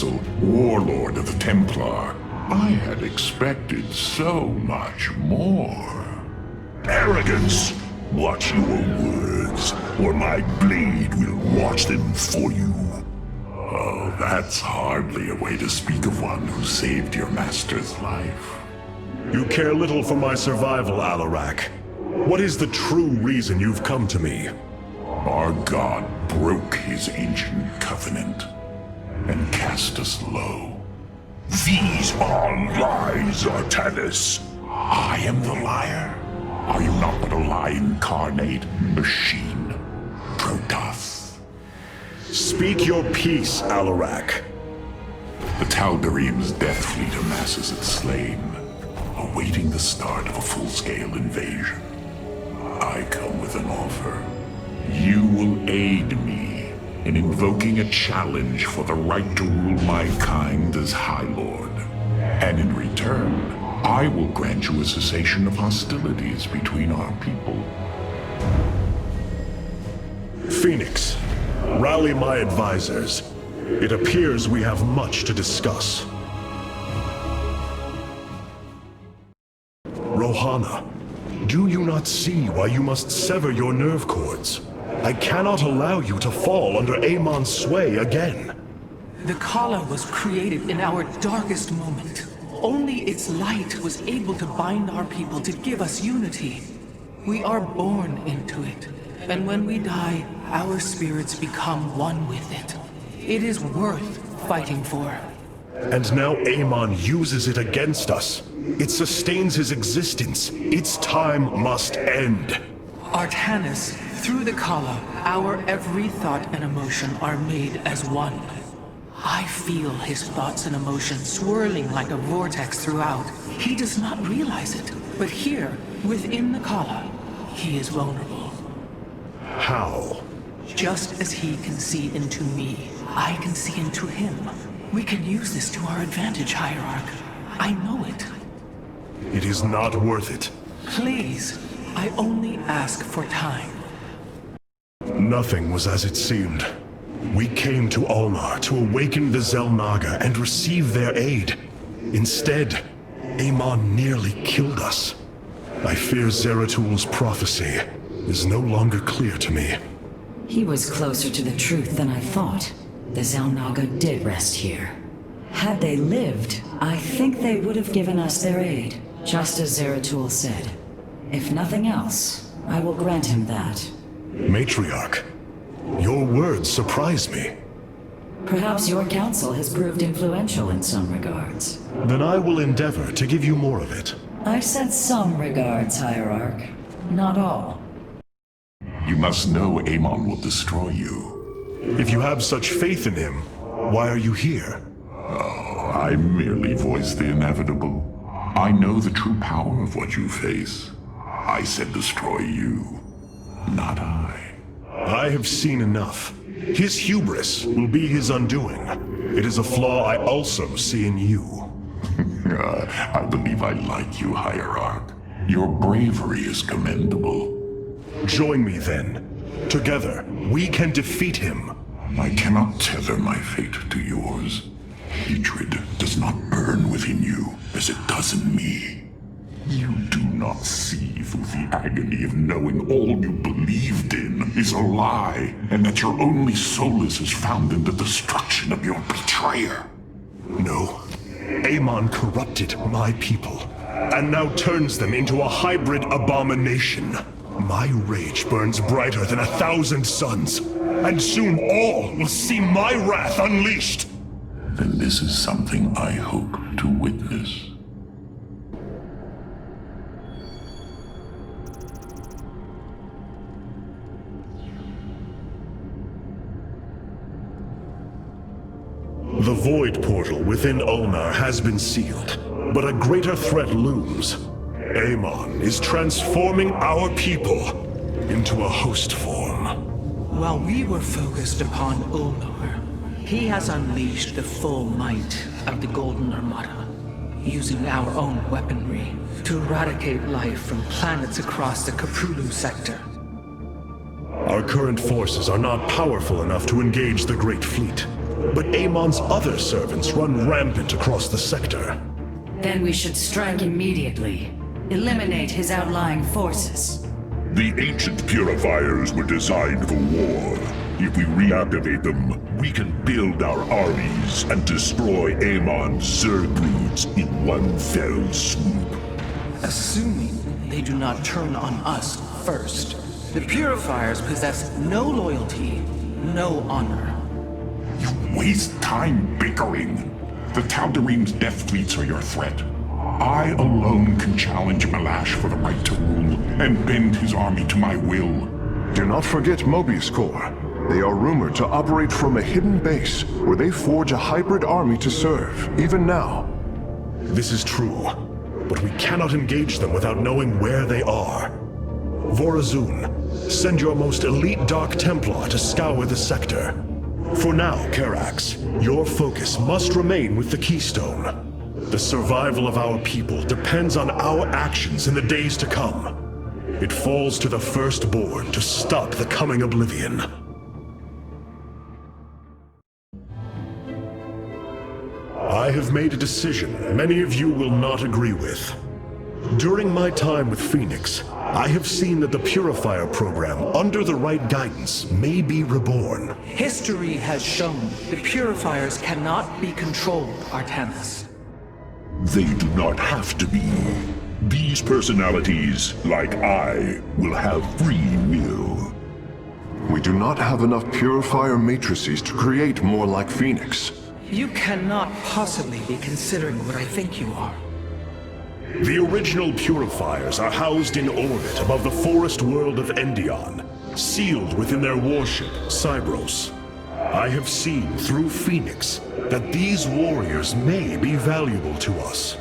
Universal Warlord of the Templar. I had expected so much more. Arrogance! Watch your words, or my blade will watch them for you. Oh, that's hardly a way to speak of one who saved your master's life. You care little for my survival, Alarak. What is the true reason you've come to me? Our god broke his ancient covenant and cast us low. These are lies, Artanis. I am the liar. Are you not but a lie incarnate, machine? Protoss. Speak your peace, Alarak. The Tal'Darim's death fleet amasses its slain, awaiting the start of a full-scale invasion. I come with an offer. You will aid me in invoking a challenge for the right to rule my kind as High Lord. And in return, I will grant you a cessation of hostilities between our people. Phoenix, rally my advisors. It appears we have much to discuss. Rohana, do you not see why you must sever your nerve cords? I cannot allow you to fall under Amon's sway again. The Khala was created in our darkest moment. Only its light was able to bind our people to give us unity. We are born into it, and when we die, our spirits become one with it. It is worth fighting for. And now Amon uses it against us. It sustains his existence. Its time must end. Artanis, through the Khala, our every thought and emotion are made as one. I feel his thoughts and emotions swirling like a vortex throughout. He does not realize it, but here, within the Khala, he is vulnerable. How? Just as he can see into me, I can see into him. We can use this to our advantage, Hierarch. I know it. It is not worth it. Please, I only ask for time. Nothing was as it seemed. We came to Ulnar to awaken the Xel'Naga and receive their aid. Instead, Amon nearly killed us. I fear Zeratul prophecy is no longer clear to me. He was closer to the truth than I thought. The Xel'Naga did rest here. Had they lived, I think they would have given us their aid, just as Zeratul said. If nothing else, I will grant him that. Matriarch, your words surprise me. Perhaps your counsel has proved influential in some regards. Then I will endeavor to give you more of it. I said some regards, Hierarch. Not all. You must know Amon will destroy you. If you have such faith in him, why are you here? Oh, I merely voice the inevitable. I know the true power of what you face. I said destroy you, not I. I have seen enough. His hubris will be his undoing. It is a flaw I also see in you. I believe I like you, Hierarch. Your bravery is commendable. Join me then. Together, we can defeat him. I cannot tether my fate to yours. Hatred does not burn within you as it does in me. You do not see through the agony of knowing all you believed in is a lie, and that your only solace is found in the destruction of your betrayer. No. Amon corrupted my people, and now turns them into a hybrid abomination. My rage burns brighter than 1,000 suns, and soon all will see my wrath unleashed. Then this is something I hope to witness. The Void Portal within Ulnar has been sealed, but a greater threat looms. Amon is transforming our people into a host form. While we were focused upon Ulnar, he has unleashed the full might of the Golden Armada, using our own weaponry to eradicate life from planets across the Caprulu sector. Our current forces are not powerful enough to engage the Great Fleet. but Amon's other servants run rampant across the sector. Then we should strike immediately. Eliminate his outlying forces. The ancient purifiers were designed for war. If we reactivate them, we can build our armies and destroy Amon's Zerg broods in one fell swoop. Assuming they do not turn on us first. The Purifiers possess no loyalty, no honor. You waste time bickering. The Tal'Darim's death fleets are your threat. I alone can challenge Malash for the right to rule and bend his army to my will. Do not forget Mobius Corps. They are rumored to operate from a hidden base where they forge a hybrid army to serve, even now. This is true, but we cannot engage them without knowing where they are. Vorazun, send your most elite Dark Templar to scour the sector. For now, Karax, your focus must remain with the Keystone. The survival of our people depends on our actions in the days to come. It falls to the Firstborn to stop the coming oblivion. I have made a decision many of you will not agree with. During my time with Phoenix, I have seen that the Purifier program, under the right guidance, may be reborn. History has shown the Purifiers cannot be controlled, Artanis. They do not have to be. These personalities, like I, will have free will. We do not have enough Purifier matrices to create more like Phoenix. You cannot possibly be considering what I think you are. The original Purifiers are housed in orbit above the forest world of Endion, sealed within their warship, Cybros. I have seen through Phoenix that these warriors may be valuable to us.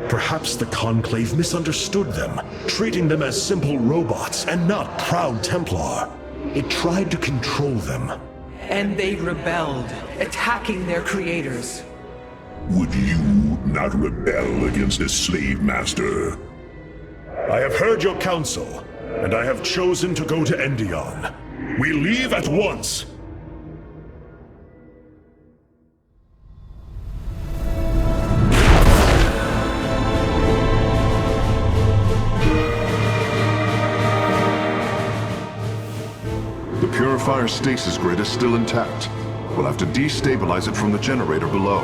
Perhaps the Conclave misunderstood them, treating them as simple robots and not proud Templar. It tried to control them. And they rebelled, attacking their creators. Would you not rebel against a slave master? I have heard your counsel, and I have chosen to go to Endion. We leave at once! The Purifier stasis grid is still intact. We'll have to destabilize it from the generator below.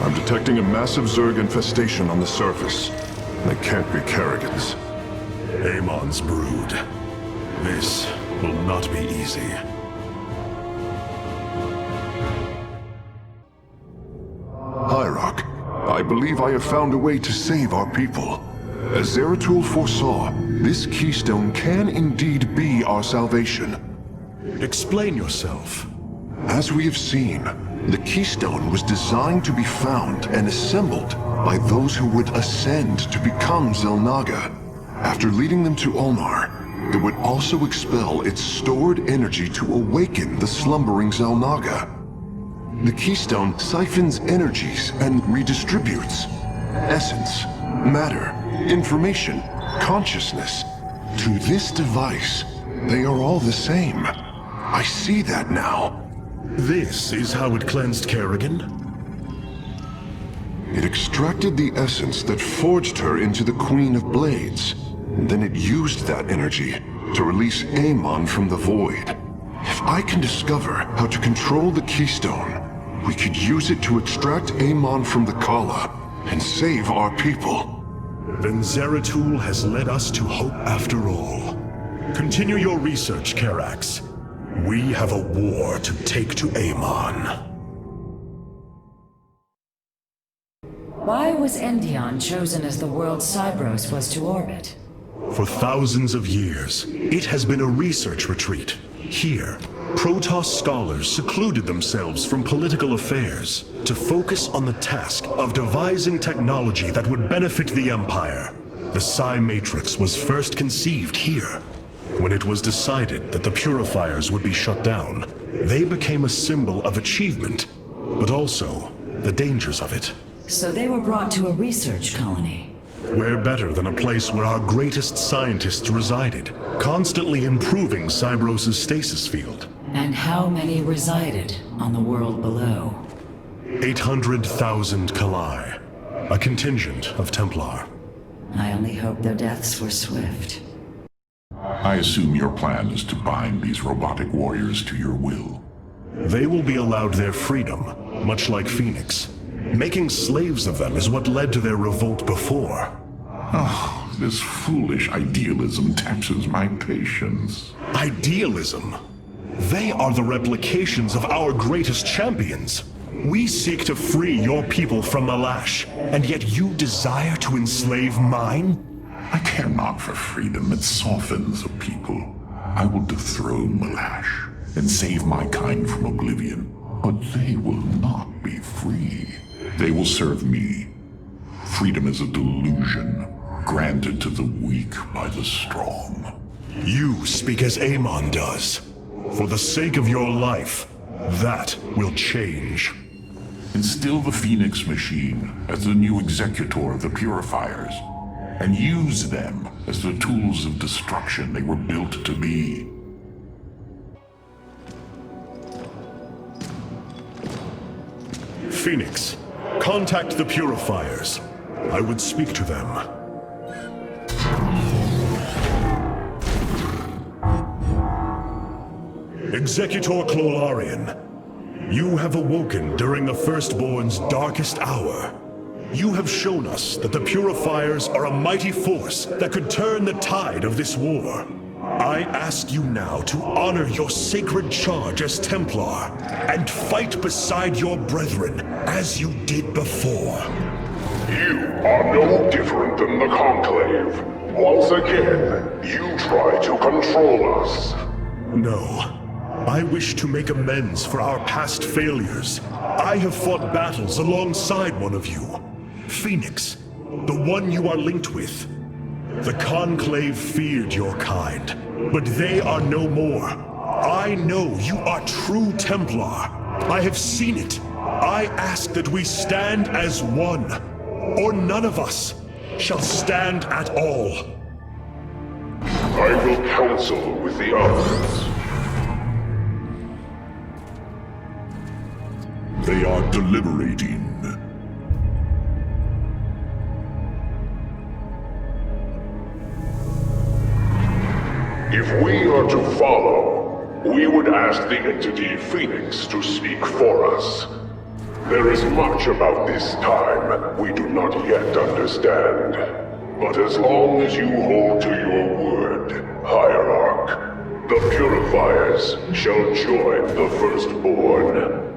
I'm detecting a massive Zerg infestation on the surface. They can't be Kerrigan's. Amon's brood. This will not be easy. Hierarch, I believe I have found a way to save our people. As Zeratul foresaw, this keystone can indeed be our salvation. Explain yourself. As we have seen, the keystone was designed to be found and assembled by those who would ascend to become Xel'Naga. After leading them to Ulnar, it would also expel its stored energy to awaken the slumbering Xel'Naga. The keystone siphons energies and redistributes essence, matter, information, consciousness. To this device, they are all the same. I see that now. This is how it cleansed Kerrigan? It extracted the essence that forged her into the Queen of Blades. And then it used that energy to release Amon from the void. If I can discover how to control the keystone, we could use it to extract Amon from the Kala and save our people. Then Zeratul has led us to hope after all. Continue your research, Karax. We have a war to take to Amon. Why was Endion chosen as the world Cybros was to orbit? For thousands of years, it has been a research retreat. Here, Protoss scholars secluded themselves from political affairs to focus on the task of devising technology that would benefit the Empire. The Psi Matrix was first conceived here. When it was decided that the Purifiers would be shut down, they became a symbol of achievement, but also the dangers of it. So they were brought to a research colony. Where better than a place where our greatest scientists resided, constantly improving Cybros' stasis field? And how many resided on the world below? 800,000 Kalai. A contingent of Templar. I only hope their deaths were swift. I assume your plan is to bind these robotic warriors to your will. They will be allowed their freedom, much like Phoenix. Making slaves of them is what led to their revolt before. Oh, this foolish idealism taxes my patience. Idealism? They are the replications of our greatest champions. We seek to free your people from Malash, and yet you desire to enslave mine? I care not for freedom, it softens a people. I will dethrone Malash and save my kind from oblivion, but they will not be free. They will serve me. Freedom is a delusion, granted to the weak by the strong. You speak as Amon does. For the sake of your life, that will change. Instill the Phoenix machine as the new executor of the Purifiers, and use them as the tools of destruction they were built to be. Phoenix, contact the Purifiers. I would speak to them. Executor Clolarian, you have awoken during the Firstborn's darkest hour. You have shown us that the Purifiers are a mighty force that could turn the tide of this war. I ask you now to honor your sacred charge as Templar and fight beside your brethren as you did before. You are no different than the Conclave. Once again, you try to control us. No. I wish to make amends for our past failures. I have fought battles alongside one of you. Phoenix, the one you are linked with. The Conclave feared your kind, but they are no more. I know you are true Templar. I have seen it. I ask that we stand as one, or none of us shall stand at all. I will counsel with the others. They are deliberating. If we are to follow, we would ask the entity Phoenix to speak for us. There is much about this time we do not yet understand. But as long as you hold to your word, Hierarch, the Purifiers shall join the Firstborn.